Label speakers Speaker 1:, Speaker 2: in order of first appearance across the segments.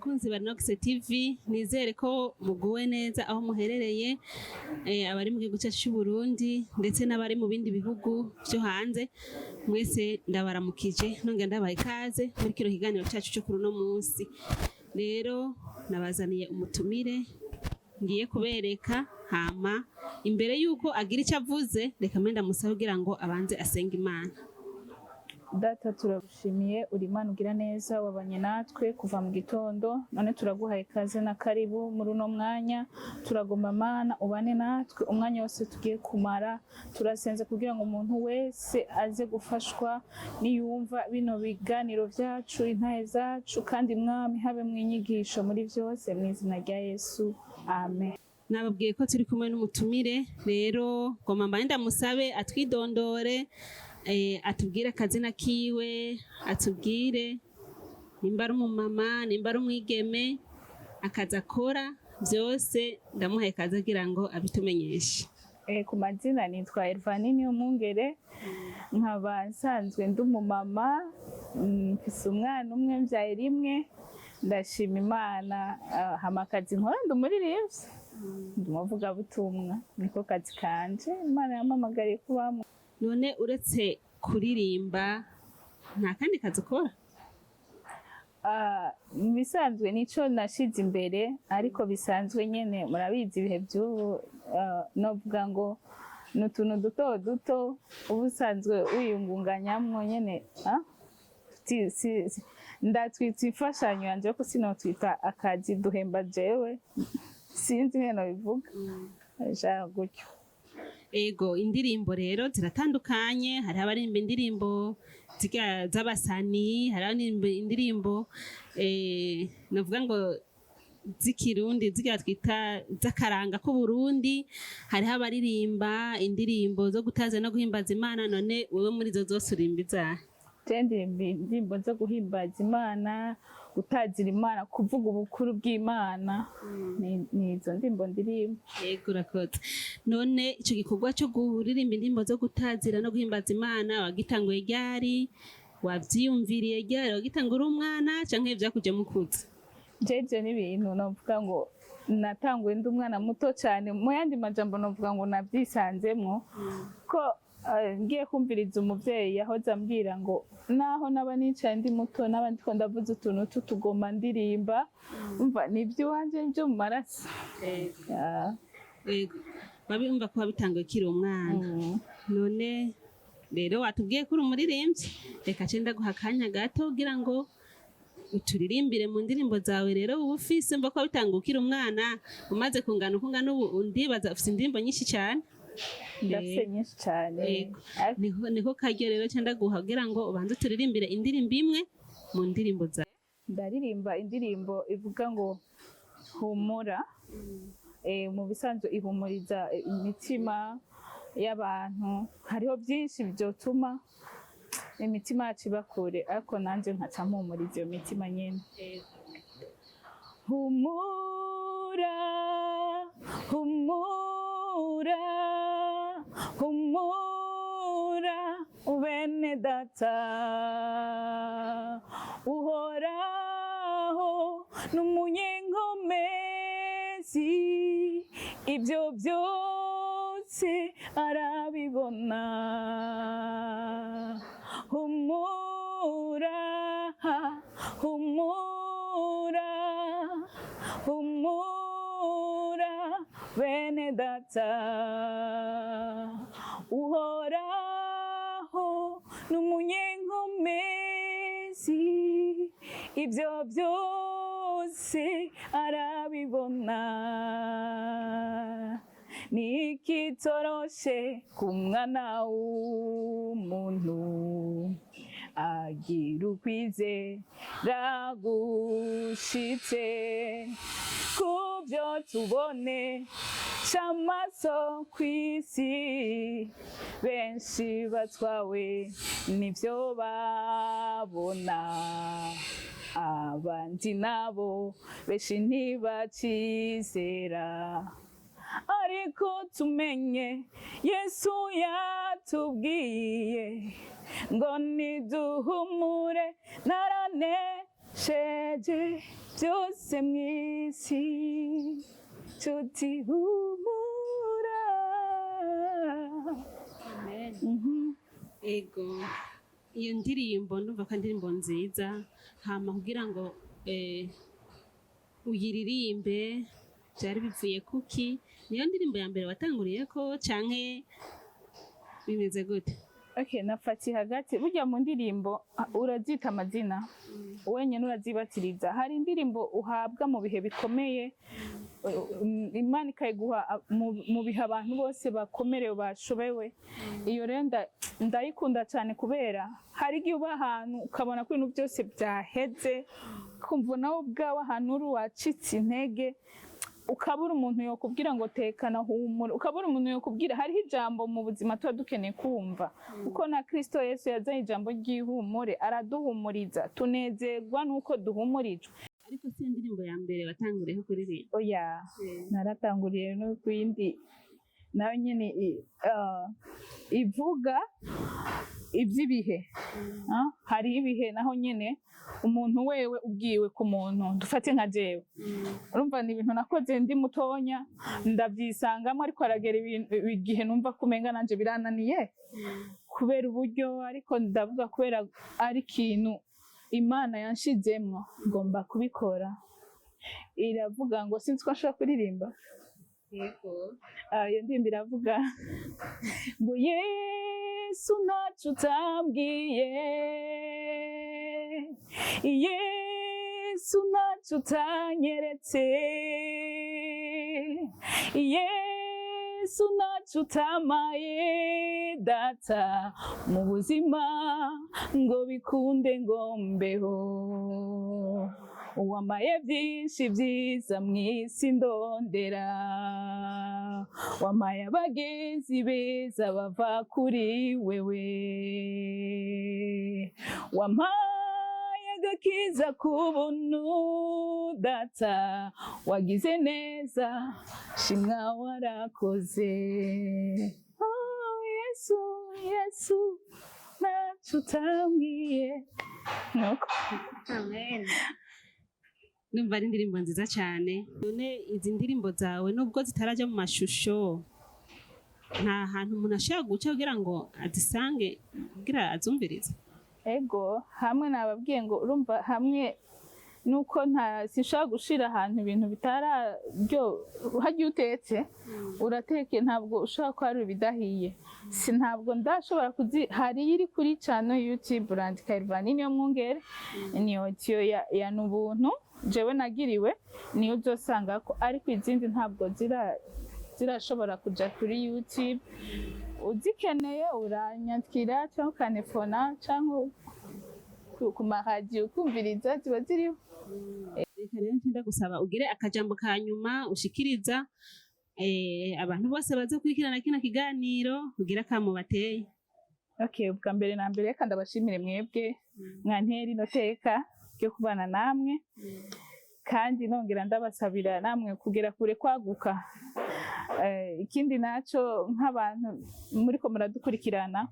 Speaker 1: bakunzi ba Linox TV, nizere ko muguwe neza aho muherereye, abari mu gihugu cyacu cy'u Burundi ndetse n'abari mu bindi bihugu byo hanze, mwese ndabaramukije nonge ndabaye ikaze muri kino kiganiro cyacu cyo kuri uno munsi. Rero nabazaniye umutumire ngiye kubereka, hama imbere yuko agira icyo avuze reka menda musabe kugira ngo abanze asenga Imana.
Speaker 2: Data turagushimiye, uri Imana ugira neza, wabanye natwe kuva mu gitondo, none turaguhaye ikaze na karibu muri uno mwanya. Turagomba Mana ubane natwe umwanya wose tugiye kumara, turasenze kugira ngo umuntu wese aze gufashwa niyumva bino biganiro vyacu, intahe zacu, kandi Mwami habe mwinyigisho muri vyose, mu izina rya Yesu, amen.
Speaker 1: Nababwiye ko turi kumwe n'umutumire, rero ngoma mbaye ndamusabe atwidondore, atubwire akazina kiwe, atubwire nimba ari umumama, nimba ari umwigeme, akazi akora, byose ndamuhaye kaza kugira ngo abitumenyeshe.
Speaker 2: Ku mazina nitwa Elvanie Niyomwungere, nkaba nsanzwe ndi umumama, mfise umwana umwe mbyaye rimwe, ndashima Imana. Hama akazi nkora ndi umuririmvyi, ndi umuvugabutumwa, niko kazi kanje Imana yampamagariye kubamwo.
Speaker 1: None uretse kuririmba nta kandi kazi ukora?
Speaker 2: Bisanzwe nico nashize imbere, ariko bisanzwe nyene murabizi ibihe by'ubu, novuga ngo n'utuntu duto duto ubusanzwe wiyungunganyamwo nyene. Ndatwita imfashanyo yanje ko sinotwita akazi, duhemba jewe, sinzi ngene bivuga gutyo.
Speaker 1: Ego, indirimbo rero ziratandukanye, hari abarimba indirimbo z'abasani, hari indirimbo navuga ngo z'ikirundi zigira twita z'akaranga ko Burundi, hari abaririmba indirimbo zo gutaza no guhimbaza Imana. None wewe muri zo zose urimba izahe?
Speaker 2: Indirimbo zo guhimbaza Imana, gutazira Imana, kuvuga ubukuru bw'Imana, nizo ndirimbo ndirimba.
Speaker 1: Yego, urakoze. None ico gikorwa cyo kuririmba indirimbo zo gutazira no guhimbaza Imana wagitanguye ryari? Wavyiyumviriye ryari? Wagitangura umwana canke vyakuje mukuze?
Speaker 2: Jeje n'ibintu novuga ngo natanguye ndi umwana muto cyane, mu yandi majambo novuga ngo navyisanzemwo ko ngiye kumviriza umuvyeyi yahoze ambwira ngo naho naba nicaye ndi muto n'abandi ko ndavuze utuntu tutugoma ndirimba, umva nivyo wanje byo mu maraso.
Speaker 1: Yego, babimva ko wabitanguye kiri umwana. None rero watubwiye ko uri umuririmbyi, reka cenda guha akanya gato kugira ngo uturirimbire mu ndirimbo zawe. Rero Ufise mva ko wabitanguye kiri umwana, umaze kungana uko ungana ubu ndibaza ufise indirimbo nyinshi cyane.
Speaker 2: Ndafise nyinshi cyane.
Speaker 1: Niko karyo rero cenda guha kugira ngo ubanze turirimbire indirimbo imwe mu ndirimbo zawe.
Speaker 2: Ndaririmba indirimbo ivuga ngo humura. Mu bisanzwe ihumuriza imitima y'abantu, hariho byinshi byotuma imitima yacu iba kure, ariko nanje nkaca mpumuriza iyo mitima nyene. Humura, humura, humura bene data, uhoraho n'umunyenkomezi, ibyo byose arabibona. Humura, humura, humura bene data, uhoraho n'umunyenkomezi, ibyo byose arabibona. Nikitoroshe ku mwana w'umuntu, agira ukwizera gushitse, kubyo tubone c'amaso kw'isi, benshi batwawe n'ivyo babona, abandi nabo benshi ntibacizera, ariko tumenye Yesu yatubwiye ngo niduhumure narane sheje byose mw'isi tutihumura.
Speaker 1: Amen. Ego, iyo ndirimbo ndumva ko indirimbo nziza, hama kugira ngo uyiririmbe byari bivuye kuki? Niyo ndirimbo ya mbere watanguriyeko canke bimeze gute?
Speaker 2: Okay, nafatiye hagati. Burya mu ndirimbo urazita amazina, wenyine urazibatiriza. Hari indirimbo uhabwa mu bihe bikomeye, Imana ikayiguha mu bihe abantu bose bakomerewe bashobewe. Iyo rero ndayikunda cyane kubera hari igihe uba ahantu ukabona ko ibintu byose byaheze, kumva nawe ubwawe ahantu uri wacitse intege, ukabura umuntu yokubwira ngo tekana humura, ukabura umuntu yokubwira. Hariho ijambo mu buzima tuba dukeneye kumva, kuko na Kristo Yesu yazanye ijambo ry'ihumure, araduhumuriza, tunezerwa nuko duhumurijwe.
Speaker 1: Ariko si indirimbo ya mbere watanguriyeho kuririmba?
Speaker 2: Oya, naratanguriye no kuyindi nayo nyene ivuga iby'ibihe. Hari ibihe naho nyene umuntu wewe ubwiwe ku muntu, dufate nka jewe, urumva ni ibintu nakoze ndi mutonya ndabyisangamo, ariko aragera igihe numva kumenga nanje birananiye kubera uburyo, ariko ndavuga kubera ari ikintu Imana yanshizemwo ngomba kubikora. Iravuga ngo sinzi ko nshobora kuririmba.
Speaker 1: Yego.
Speaker 2: Iyo ndirimbo iravuga ngo Yesu ntacyo utambwiye, Yesu ntacyo utanyeretse, Yesu ntacyo utamaye data mu buzima ngo bikunde ngo mbeho. Wamaye byinshi byiza mw'isi ndondera, wamaye abagenzi beza bava kuri wewe, wamaye agakiza k'ubuntu data, wagize neza shimwa warakoze. Oh Yesu, Yesu ntacyo utambwiye.
Speaker 1: Amen. Numva ari indirimbo nziza cyane. None izi ndirimbo zawe nubwo zitaraja mu mashusho, nta hantu umuntu ashaka guca kugira ngo azisange kugira azumvirize?
Speaker 2: Ego, hamwe nababwiye ngo urumva hamwe nuko sinshaka gushira ahantu ibintu bitararyo. Hagiye utetse urateke, ntabwo ushaka ko ari ibidahiye. Ntabwo ndashobora hari iri kuri channel YouTube urandika Elvanie Niyomwungere, ni audio ya n'ubuntu jewe nagiriwe, niyo uzosanga ko, ariko izindi ntabwo zirashobora kuja kuri YouTube. Uzikeneye uranyandikira cyangwa ukanefona cyangwa ku maradiyo ukumviriza, ziba ziriho.
Speaker 1: Reka rero ntinda gusaba ugire akajambo ka nyuma ushikiriza abantu bose baza kurikirana kino kiganiro, ugira akamo bateye.
Speaker 2: Okay, ubwa mbere na mbere reka ndabashimire mwebwe mwantera ino teka ryo kubana namwe, kandi nongera ndabasabira namwe kugera kure kwaguka. Ikindi naco nk'abantu muriko muradukurikirana,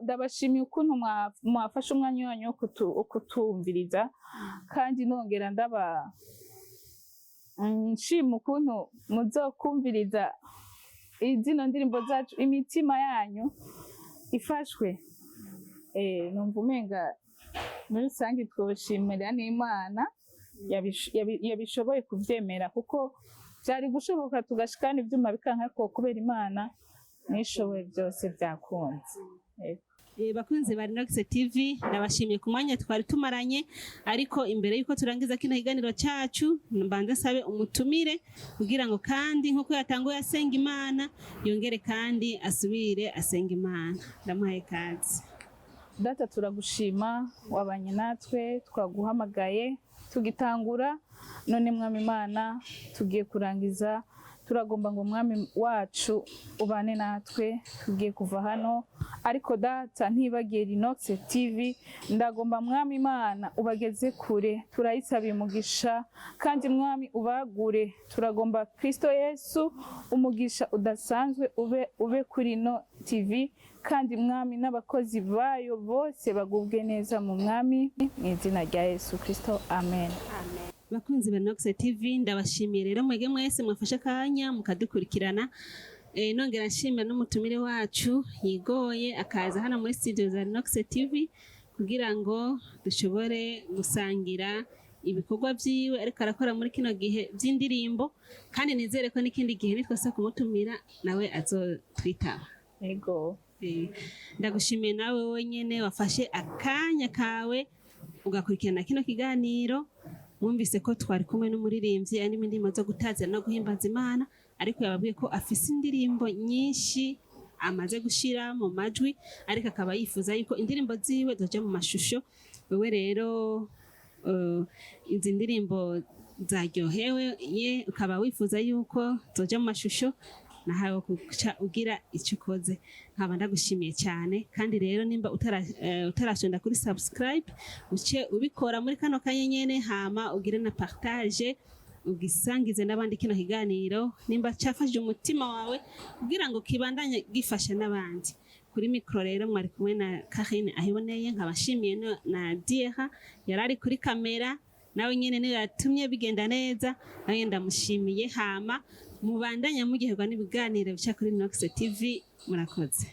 Speaker 2: ndabashimiye ukuntu mwafashe umwanya wanyu wo kutumviriza, kandi nongera nshima ukuntu muzokumviriza izino ndirimbo zacu, imitima yanyu ifashwe. Numva umenga muri rusange twoshimira n'Imana yabishoboye kuvyemera, kuko byari gushoboka tugashikana ivyuma bikanka, ko kubera Imana nishoboye byose byakunze.
Speaker 1: Bakunzi ba Linox TV, nabashimiye ku mwanya twari tumaranye, ariko imbere yuko turangiza kino kiganiro cyacu, mbanze sabe umutumire kugira ngo kandi nkuko yatanguye asenga Imana, yongere kandi asubire asenga Imana. Ndamuhaye kazi.
Speaker 2: Data, turagushima, wabanye natwe, twaguhamagaye tugitangura, none Mwami Imana tugiye kurangiza. Turagomba ngo Mwami wacu ubane natwe, tugiye kuva hano, ariko Data ntibagiye Linox TV, ndagomba Mwami Imana ubageze kure, turayisabiye umugisha, kandi Mwami ubagure. Turagomba Kristo Yesu umugisha udasanzwe ube kuri no TV, kandi mwami n'abakozi bayo bose bagubwe neza mu mwami mu izina rya Yesu Kristo amen.
Speaker 1: Bakunzi ba Nox TV ndabashimiye rero mwege mwese mwafashe akanya mukadukurikirana. Nongera nshimira n'umutumire wacu yigoye akaza hano muri studio za Nox TV kugira ngo dushobore gusangira ibikorwa byiwe ariko arakora muri kino gihe by'indirimbo, kandi nizere ko n'ikindi gihe nitwase kumutumira nawe azotwitaba.
Speaker 2: Yego.
Speaker 1: Ndagushimiye nawe wenyene wafashe akanya kawe ugakurikirana kino kiganiro. Mwumvise ko twari kumwe n'umuririmbyi ari indimo zo gutaza no guhimbaza Imana, ariko yababwiye ko afise indirimbo nyinshi amaze gushira mu majwi, ariko akaba yifuza yuko indirimbo ziwe zoja mu mashusho. Wewe rero izi ndirimbo zaryohewe ye ukaba wifuza yuko zoja mu mashusho, nahawe kuca ugira icyo ukoze. Nkaba ndagushimiye cyane, kandi rero nimba utarashonda kuri subscribe uce ubikora muri kano kanyenyene, hama ugire na partage ugisangize n'abandi kino kiganiro nimba cyafashe umutima wawe kugira ngo kibandanye gifasha n'abandi. Kuri mikro rero mwari kumwe na Karine ahiboneye, nkabashimiye na Dieha yarari kuri kamera, nawe nyene niyo yatumye bigenda neza, nawe ndamushimiye. Hama mubandanya mugiherwa n'ibiganiro bica kuri Nox TV. Murakoze.